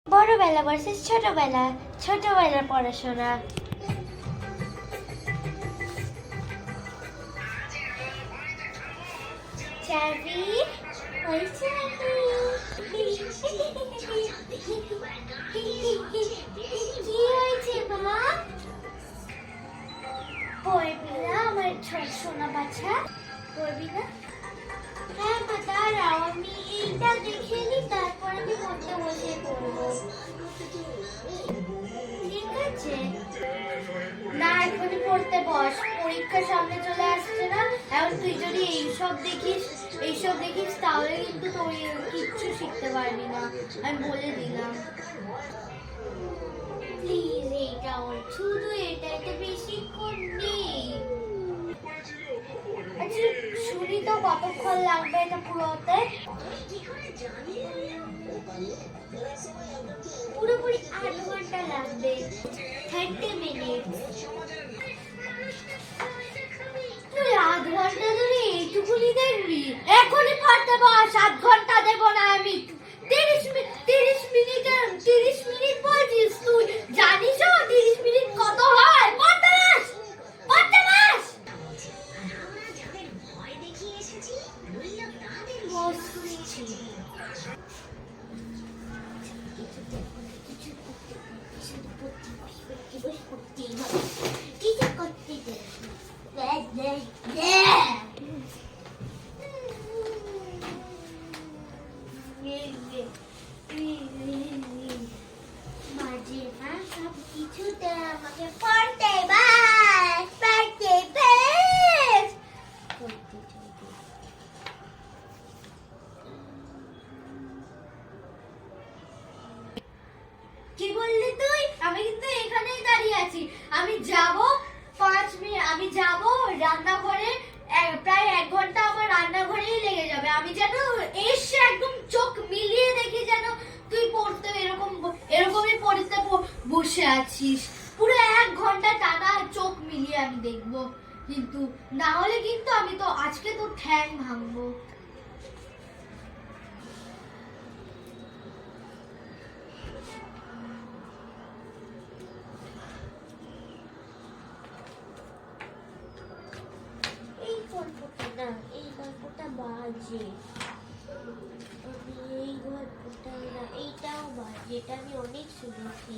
Barabela versus ছোটবেলা, ছোটবেলার পড়াশোনা। চাবি, ওই চাবি। কি হয়েছে মা? পড়বি না আমার ছোট সোনা বাচ্চা? পড়বি না? হ্যাঁ মা, দাঁড়াও, আমি এইটা দেখে নি, তারপর আমি পড়তে বসে পড়বো। ঠিক আছে না, এখনই পড়তে বস, পরীক্ষা সামনে চলে আসছে না? এখন তুই যদি এইসব দেখিস তাহলে কিন্তু তুই কিচ্ছু শিখতে পারবি না, আমি বলে দিলাম। প্লিজ এইটা ওর, শুধু এটাতে বেশিক্ষণ নেই। আচ্ছা শুনি তো কতক্ষণ লাগবে এটা পুরোতে? পুরোপুরি 8 ঘন্টা লাগবে, 30 মিনিট। তুই 8 ঘন্টা ধরে এইটুকুনি দেখবি? এখনই পড়তে বস, 8 ঘন্টা দেবো না আমি। 30 মিনিট বলছিস তুই? জানিস 30 মিনিট কত হয়? পড়তে বস, পড়তে বস। বসছি। মাঝে না সব কিছুতে আমাকে পড়তে বাস, পড়তে বাস, পড়তে চলবে। কি বললি তুই? আমি কিন্তু এখানেই দাঁড়িয়ে আছি। আমি যাব 5 মিনিট, আমি যাব রান্নাঘরে, প্রায় 1 ঘন্টা আমার রান্নাঘরেই লেগে যাবে। আমি যেন এসে একদম চোখ মিলিয়ে দেখি যেন তুই পড়তে এরকমই পড়তে বসে আছিস। পুরো 1 ঘন্টা টানা চোখ মিলিয়ে আমি দেখবো, কিন্তু না হলে কিন্তু আমি তো আজকে তো ঠ্যাং ভাঙবো। এই গল্পটা না, এই গল্পটা বাজে। এই গল্পটা না, এইটাও বাজে, এটা আমি অনেক শুনেছি।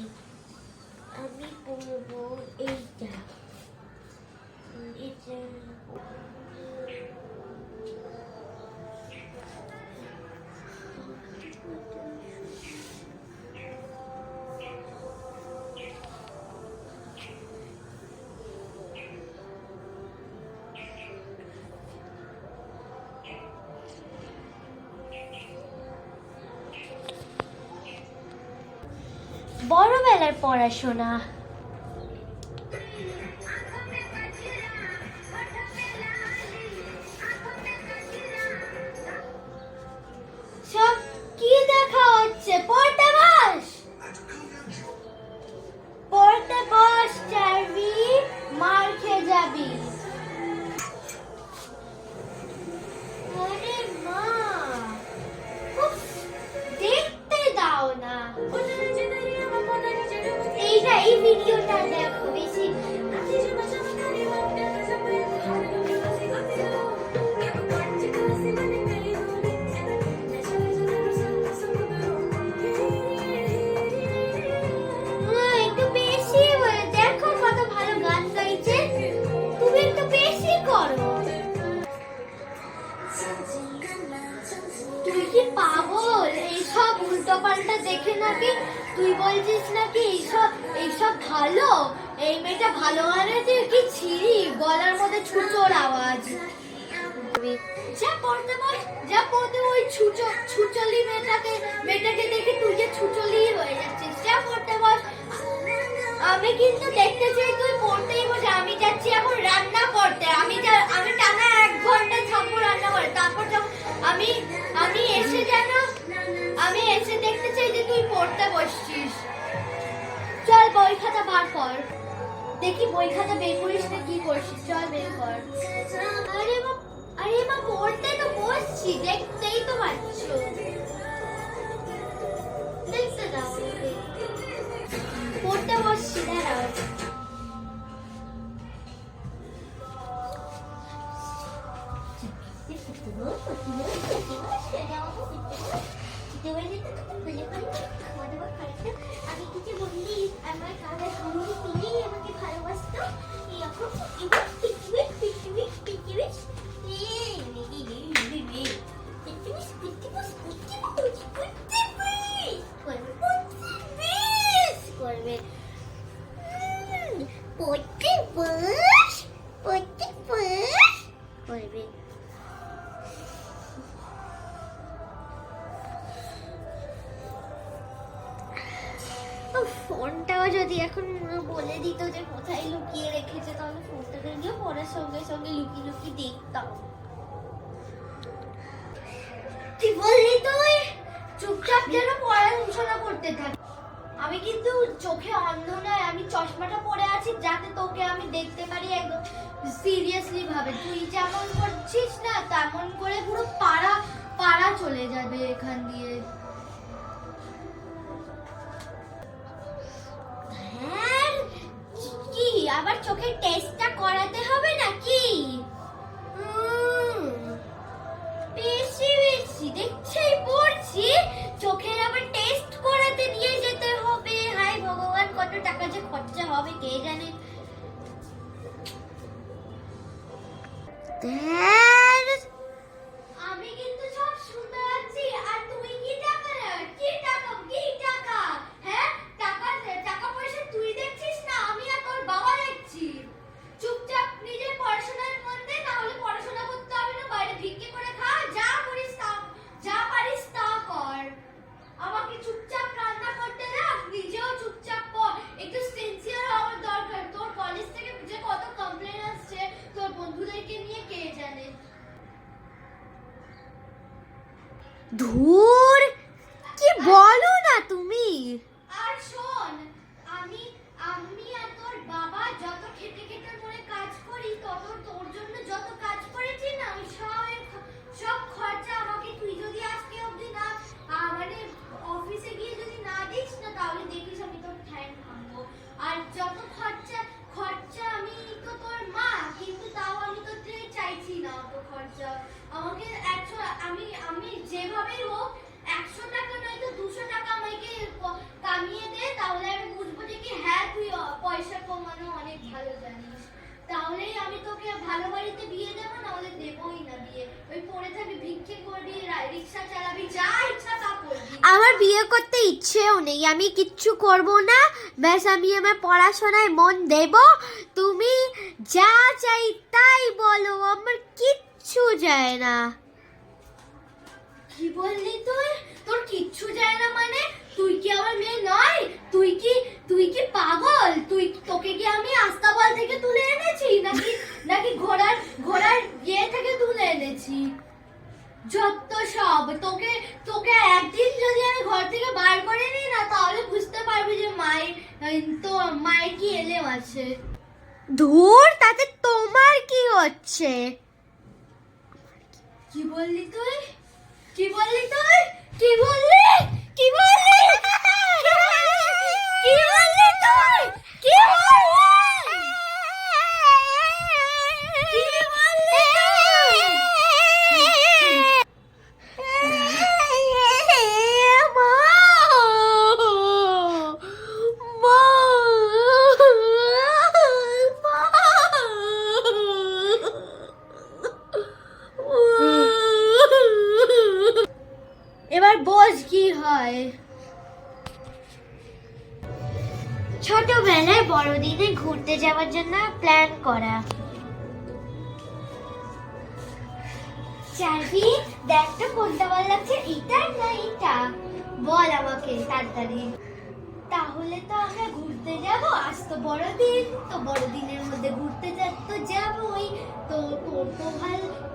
আমি পড়বো এইটা। এটা বড়বেলার পড়াশোনা। সব কি দেখা হচ্ছে? পড়তে বস, পড়তে বস চাবি, মার খেয়ে যাবি। আরে মা, উফ, দেখতে দাও না। এই ভিডিওটা দেখো বেশি। একটু বেশি দেখো, কত ভালো গান গাইছে। তুমি একটু বেশি করো। তুই কি পাগল? এইসব উল্টো পাল্টা দেখে নাকি তুই বলছিস নাকি এইসব ভালো? এই মেয়েটা ভালো মানে তুই কি ছিড়ি, গলার মধ্যে ছুঁচোর আওয়াজ। যা পড়তে বস, যা পড়তে। ওই ছুচলি মেয়েটাকে দেখে তুই যে ছুচলি হয়ে যাচ্ছিস। যা পড়তে বস। আমি কিন্তু দেখতে চাই তুই পড়তেই বসে। আমি যাচ্ছি এখন রান্না করতে। আমি টানা 1 ঘন্টা থাকবো রান্না করে, তারপর যখন আমি এসে দেখতে চাই যে তুই পড়তে বসছিস। চল বই খাতা বার কর, দেখি বই খাতা বের করিস না কি করছিস। চল বের কর। আরে মা পড়তে তো বসছি, দেখতেই তো পাচ্ছ। দেখতে দাও। ফোনটাও যদি এখন বলে দিত যে কোথায় লুকিয়ে রেখেছে, তাহলে ফোনটাকে গিয়ে পড়ার সঙ্গে সঙ্গে লুকিয়ে লুকিয়ে দেখতাম। কি বললি তুই? চুপচাপ যেন পড়াশোনা করতে থাক। আমি কিন্তু চোখে অন্ধ নয়, আমি চশমাটা পরে আছি যাতে তোকে আমি দেখতে পারি একদম সিরিয়াসলি ভাবে। তুই যেমন করছিস না তেমন করে পুরো পাড়া পাড়া চলে যাবে এখান দিয়ে। হ্যাঁ, কি আবার চোখের টেস্টটা করাতে হবে নাকি? বেশি বেশি দেখছেই পড়ছি, চোখের আবার টেস্ট করাতে নিয়ে যেতে হবে। হাই ভগবান, কত টাকা যে খরচা হবে কে জানে। আমি কিন্তু সব শুনতে পাচ্ছি। আর তুই কি টাকা কি টাকা কি টাকা? হ্যাঁ, টাকা টাকা পয়সা তুই দেখছিস না, আমি আর তোর বাবা দেখছি। চুপচাপ নিজের পড়াশোনার মন দে, না হলে পড়াশোনা করতে হবে না, বাইরে ভিক্ষে করে খা, যা করিস তা, যা পারিস তা কর। আমাকে চুপচাপ রান্না করতে রাখ, নিজেও চুপচাপ পড়। একটু সিনসিয়ার হওয়ার দরকার। তোর কলেজ থেকে যে কত কমপ্লেইন আসছে তোর বন্ধুদেরকে নিয়ে কে জানে। ধুর, কি বলো না তুমি। আর শোন, আমি আমি আর তোর বাবা যত খেটে খেটে মনে কাজ করি, তত তোর জন্য যত কাজ করেছি না, ওই সব খরচা আমাকে তুই যদি আজকে অবধি না মানে অফিসে গিয়ে যদি না দিস না, তাহলে দেখিস আমি তোর ঠ্যাং ভাঙবো। আর যত খরচা খরচা আমি তো তোর মা, কিন্তু তাও আমি তোর থেকে চাইছি না অত খরচা। আমাকে আমি যেভাবেই হোক 100 টাকা নয়তো 200 টাকা আমাকে কামিয়ে দে, তাহলে আমি বুঝবো যে কি হ্যাঁ তুই পয়সা কমানো অনেক ভালো জানিস। তাহলেই আমি তোকে ভালো বাড়িতে বিয়ে দেবো, না হলে দেবই না বিয়ে। ওই পড়ে থাকবি, ভিক্ষে করবি, রিক্সা চালাবি, যা ইচ্ছা তা করবি। আমার বিয়ে করতে ইচ্ছেও নেই, আমি কিচ্ছু করব না। ব্যাস আমি আমার পড়াশোনায় মন দেব। তুমি যা চাই তাই বলো, আমার কিচ্ছু যায় না। কি বললি তুই? তোর কিচ্ছু যায় না মানে? তুই কি আমার মেয়ে নয়? তুই কি পাগল? তোকে কি আমি আস্তাবল থেকে তুলে এনেছি নাকি ঘোড়ার ইয়ে থেকে তুলে এনেছি? যত সব। তোকে একদিন যদি আমি ঘর থেকে বার করে নিই না, তাহলে বুঝতে পারবি যে মায়ের কি এলেম আছে। ধুর, তাতে তোমার কি হচ্ছে? কি বললি তুই? কি বললি তুই? কি বললি? কি বললি? কি বললি তুই? কি বললি? কি বললি এবার বোঝ কি হয়। ছোটবেলায় বড়দিনে ঘুরতে যাওয়ার জন্য প্ল্যান করা। চার্ভি, দেখ তো কোনটা ভালো লাগছে, এটা না এটা? বল আমাকে তাড়াতাড়ি। তাহলে তো আমরা ঘুরতে যাব, আজ তো বড়দিন, তো বড়দিনের মধ্যে ঘুরতে তো যাবই। তো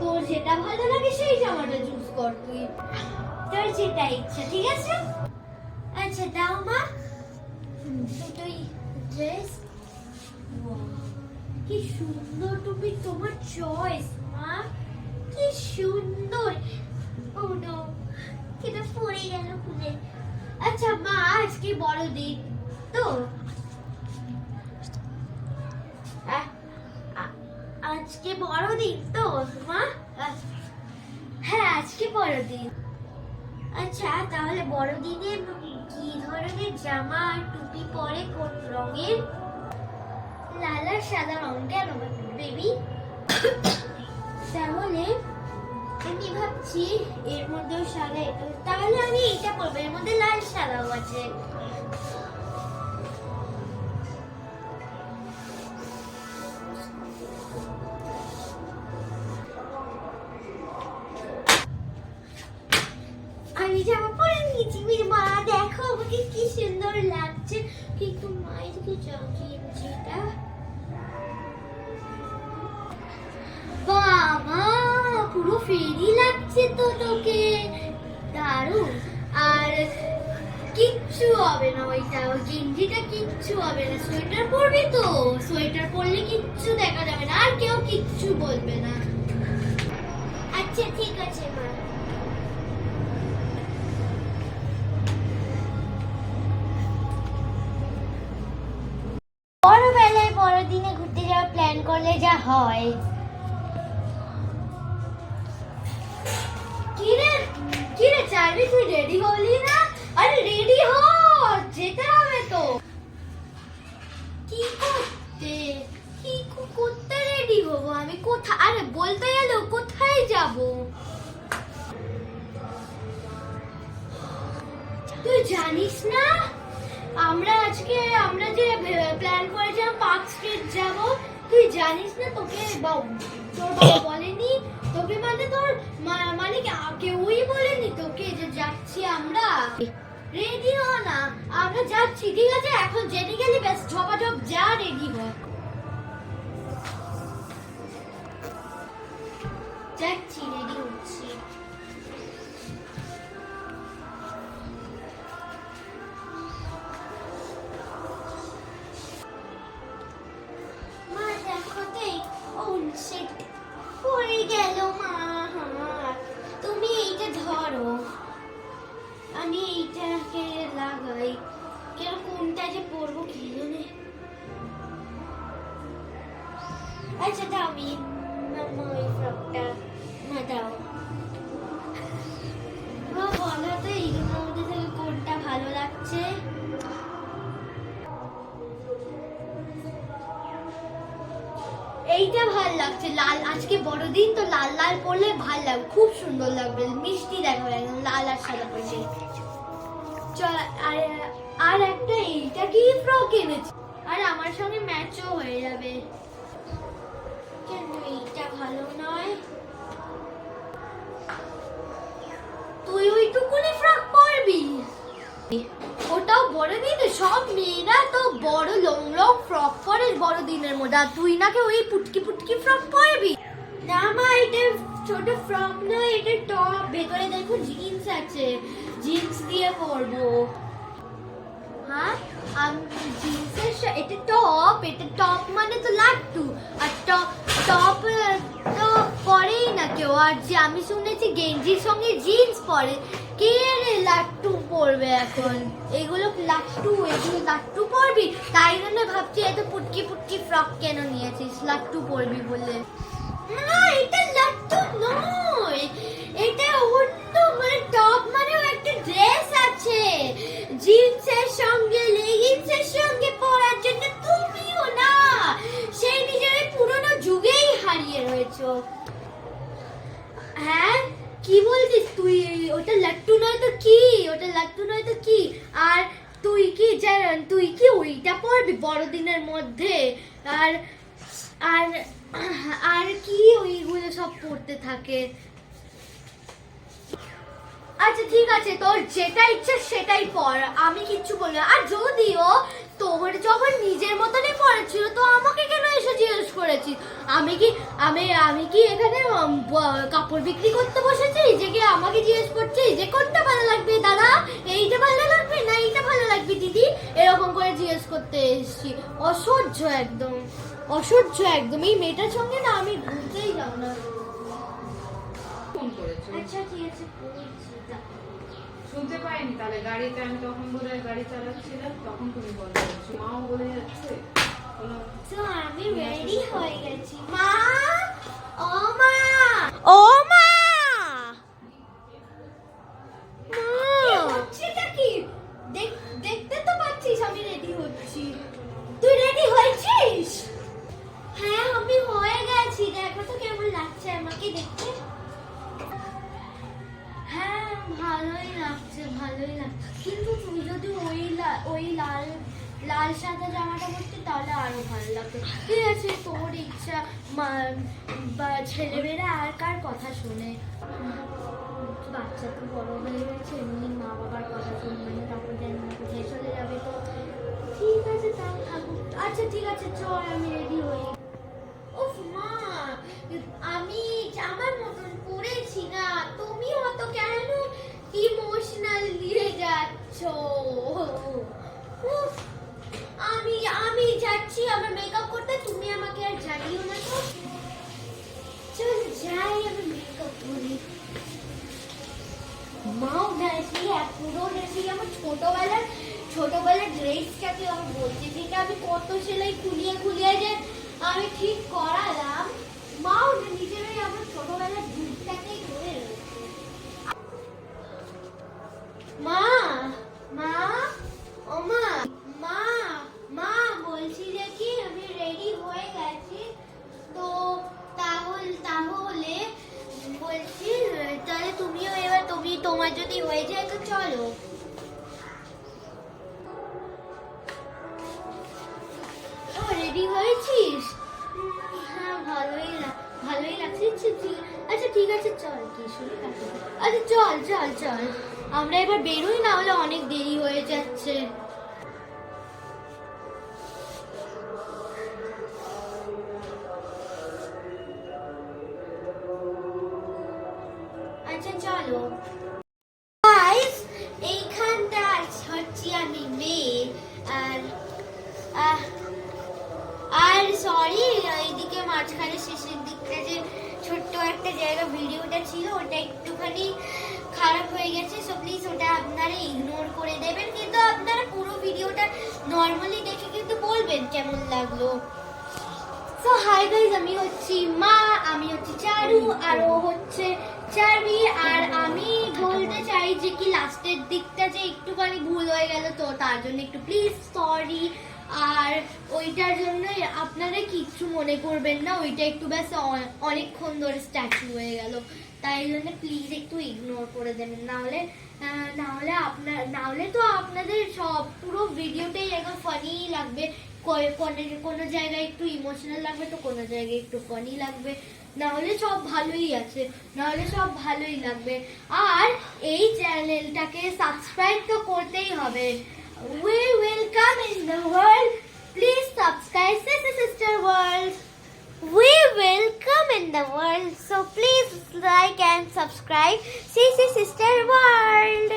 তোর যেটা ভালো লাগে সেই জামাটা চুজ কর তুই, তোর যেটা ইচ্ছা। ঠিক আছে? আচ্ছা দাও মা দুটোই ড্রেস। কি সুন্দর টুপি, তোমার চয়েস মা, কি সুন্দর। ও নো, এটা পড়ে গেল খুলে। আচ্ছা মা, আজকে বড়দিন তো, আজকে বড়দিন তো মা? হ্যাঁ আজকে বড়দিন। আচ্ছা তাহলে বড়দিনে কি ধরনের জামা আর টুপি পরে, কোন রঙের? লাল আর সাদা রং। কেন বেবি? তাহলে আমি ভাবছি এর মধ্যেও সাদা, তাহলে আমি এটা পরবো, এর মধ্যে লাল সাদাও আছে। আমি জামা পরে নিয়েছি, মা দেখো আমাকে কি সুন্দর লাগছে। গেঞ্জিটা বাবা পুরো ফেরি লাগছে তো তোকে, দারুণ। আর কিচ্ছু হবে না ওইটা, ওই গেঞ্জিটা কিচ্ছু হবে না। সোয়েটার পরবি তো, সোয়েটার পরলে কিচ্ছু দেখা যাবে না, আর কেউ কিচ্ছু বলবে না। আচ্ছা ঠিক আছে মা। বড়বেলায় বড়দিনে ঘুরতে যাওয়ার প্ল্যান করলে যা হয়। কিরে চার্লি, তুই রেডি হলি না? আরে রেডি হ, যেতে হবে তো। কি করতে রেডি হবো আমি? কোথায়? আরে বলতে গেলেও কোথায় যাব? তুই জানিস না আমরা যে প্ল্যান করেছিলাম পার্ক স্ট্রিট যাব, তুই জানিস না? তোর বাবা বলেনি তোকে? মানে তোর মানে কেউই বলেনি তোকে যে যাচ্ছি আমরা? রেডি হ না, আমরা যাচ্ছি। ঠিক আছে, এখন জেনে গেলি ব্যাস, ঝপাঝপ যা, রেডি হ। যাচ্ছি, রেডি হচ্ছি। মা দেখো তো, পড়ে গেল মা। তুমি এইটা ধরো, আমি এইটাকে লাগাই। কেন কোনটা যে পরবো কি জানে। আচ্ছা দাও, আমি ওই ফ্রকটা দাও। বলো তো এইগুলোর মধ্যে থেকে কোনটা ভালো লাগছে? এইটা ভাল লাগছে, লাল। আজকে বড়দিন তো, লাল লাল পরলে ভাল লাগবে, খুব সুন্দর লাগবে, মিষ্টি দেখাবে একদম লাল আর সাদা পরলে। চল, আর একটা এইটা কি ফ্রক এনেছি, আর আমার সঙ্গে ম্যাচও হয়ে যাবে। কেন এইটা ভালো নয়? তুই ওইটুকুনি ফ্রক পরবি? ওটাও বড়দিনে সব মেয়েরা তো বড় লং লং ফ্রক পরে বড়দিনের মধ্যে, আর তুই নাকি ওই পুটকি পুটকি ফ্রক পরবি? না মা, এটা ছোট ফ্রক নয়, এটা টপ। ভেতরে দেখো জিন্স আছে, জিন্স দিয়ে পরবো। হ্যাঁ, জিন্সের এটা টপ মানে তো লাট্টু, আর টপ তো পরেই না কেউ। আর যে আমি শুনেছি গেঞ্জির সঙ্গে জিন্স পরে, কে রে লাট্টু পরবে এখন? এগুলো লাট্টু পরবি? তাই জন্য ভাবছি এত পুটকি পুটকি ফ্রক কেন নিয়েছিস, লাট্টু পরবি বলে। না, এটা লাট্টু নয়, এটা অন্য, মানে টপ মানে একটা ড্রেস আছে জিন্সের সঙ্গে, লেগিংসের সঙ্গে পরার জন্য। তুমিও না সেই নিজের পুরনো যুগেই হারিয়ে রয়েছো। হ্যাঁ, কি বলছিস তুই? ওটা লাট্টু নয় তো কি? ওটা লাট্টু নয় তো কি? আর তুই কি ওইটা পরবি বড়দিনের মধ্যে? আর আর আর কি ওইগুলো সব পড়তে থাকে? আচ্ছা ঠিক আছে, তোর যেটা ইচ্ছা সেটাই পর, আমি কিচ্ছু বলবো না। আর যদিও তোর যখন নিজের মতনই পড়েছিল, তো আমাকে কেন এসে জিজ্ঞেস করেছিস? আমি কি এখানে কাপড় বিক্রি করতে বসেছি যে কি আমাকে জিজ্ঞেস করছিস যে কোনটা ভালো লাগবে দাদা, এইটা ভালো লাগবে না এইটা ভালো লাগবে দিদি, এরকম করে জিজ্ঞেস করতে এসেছি? অসহ্য একদম, অসহ্য একদম। এই মেয়েটার সঙ্গে না আমি ঘুরতেই যাব না। আচ্ছা ঠিক আছে, শুনতে পাইনি তাহলে গাড়িতে, আমি তখন বোধহয় গাড়ি চালাচ্ছিলাম, তখন তুমি বলছো মাও বলে যাচ্ছে। তো আমি রেডি হয়ে গেছি। মা, ও মা, ও মা, হচ্ছেটা কি? দেখতে তো পাচ্ছিস আমি রেডি হচ্ছি। তুই রেডি হয়েছিস? হ্যাঁ, আমি হয়ে গেছি। দেখো তো কেমন লাগছে আমাকে দেখতে। হ্যাঁ, ভালোই লাগছে। কিন্তু তুই যদি ওই লাল সাদা জামাটা পরতি তাহলে আরো ভালো লাগতো। ঠিক আছে, তোর ইচ্ছা। ছেলেমেয়েরা আর কার কথা শুনে? বাচ্চা তো বড় হয়ে গেছে, এমনি মা বাবার কথা শুনবে না, তারপর যেন কোথায় চলে যাবে। তো ঠিক আছে, তাও থাকবো। ঠিক আছে চল আমি রেডি হই। উফ মা, আমি আমার মতন পড়েছি না, তুমি অত কেন ইমোশনাল দিয়ে যাচ্ছ? উফ, আমি আমি যাচ্ছি আমার মেকআপ করতে, তুমি আমাকে আর জানিও না তো। চল যাই আমি মেকআপ করি। মাও ড্রেসি পুরো ড্রেসি আমার ছোটবেলার ড্রেসটাকে আমি বলছি, যেটা আমি কত সেলাই খুলিয়ে খুলিয়ে যে আমি ঠিক করালাম, মাও নিজেরাই আমার ছোটবেলার দুধটাকেই ধরে রয়েছে। মা মা ও মা মা মা বলছি যে কি আমি রেডি হয়ে গেছি, তো তাহলে বলছি তাহলে তুমিও এবার তোমার যদি হয়ে যায় তো চলো। ও রেডি হয়েছিস? হ্যাঁ ভালোই লাগছে। আচ্ছা ঠিক আছে চল, কি শুরু আছে? আচ্ছা চল চল চল আমরা এবার বেরোই, না হলে অনেক দেরি হয়ে যাচ্ছে। আচ্ছা চলো। গাইস, এইখানটা হচ্ছে আমি মেয়ে, আর সরি এইদিকে মাঝখানে শেষের দিকটা যে ছোট্ট একটা জায়গা ভিডিওটা ছিল ওটা একটুখানি খারাপ হয়ে গেছে, সো প্লিজ ওটা আপনারা ইগনোর করে দেবেন, কিন্তু আপনারা পুরো ভিডিওটা নর্মালি দেখে কিন্তু বলবেন কেমন লাগলো। সো হাই গাইস, আমি হচ্ছি মা, আমি হচ্ছে চারু, আর ও হচ্ছে চারবি। আর আমি বলতে চাই যে কি লাস্টের দিকটা যে একটুখানি ভুল হয়ে গেল, তো তার জন্য একটু প্লিজ সরি। আর ওইটার জন্য আপনারা কিচ্ছু মনে করবেন না, ওইটা একটু ব্যাস অনেকক্ষণ ধরে স্ট্যাচু হয়ে গেল, তাই জন্য প্লিজ একটু ইগনোর করে দেবেন, নাহলে তো আপনাদের সব পুরো ভিডিওটাই একদম ফানি লাগবে, কোনো জায়গায় একটু ইমোশনাল লাগবে তো কোনো জায়গায় একটু ফানি লাগবে, নাহলে সব ভালোই লাগবে। আর এই চ্যানেলটাকে সাবস্ক্রাইব তো করতেই হবে। We will come in the world. Please subscribe Sissy Sister World. We will come in the world. So please like and subscribe Sissy Sister World.